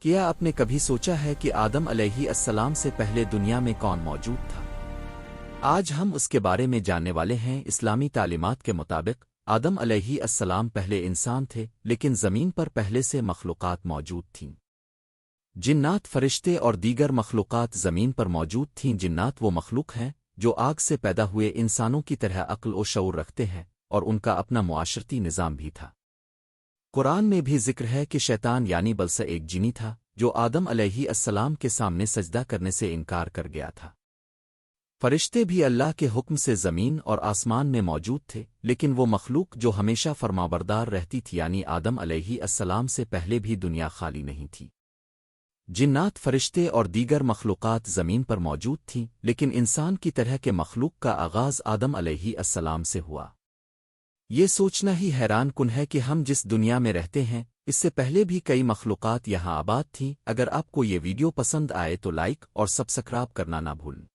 کیا آپ نے کبھی سوچا ہے کہ آدم علیہ السلام سے پہلے دنیا میں کون موجود تھا؟ آج ہم اس کے بارے میں جاننے والے ہیں۔ اسلامی تعلیمات کے مطابق آدم علیہ السلام پہلے انسان تھے، لیکن زمین پر پہلے سے مخلوقات موجود تھیں۔ جنات، فرشتے اور دیگر مخلوقات زمین پر موجود تھیں۔ جنات وہ مخلوق ہیں جو آگ سے پیدا ہوئے انسانوں کی طرح عقل و شعور رکھتے ہیں، اور ان کا اپنا معاشرتی نظام بھی تھا۔ قرآن میں بھی ذکر ہے کہ شیطان یعنی بلسہ ایک جنی تھا جو آدم علیہ السلام کے سامنے سجدہ کرنے سے انکار کر گیا تھا۔ فرشتے بھی اللہ کے حکم سے زمین اور آسمان میں موجود تھے، لیکن وہ مخلوق جو ہمیشہ فرمانبردار رہتی تھی یعنی آدم علیہ السلام سے پہلے بھی دنیا خالی نہیں تھی۔ جنات، فرشتے اور دیگر مخلوقات زمین پر موجود تھیں، لیکن انسان کی طرح کے مخلوق کا آغاز آدم علیہ السلام سے ہوا۔ یہ سوچنا ہی حیران کن ہے کہ ہم جس دنیا میں رہتے ہیں اس سے پہلے بھی کئی مخلوقات یہاں آباد تھیں۔ اگر آپ کو یہ ویڈیو پسند آئے تو لائک اور سبسکرائب کرنا نہ بھولیں۔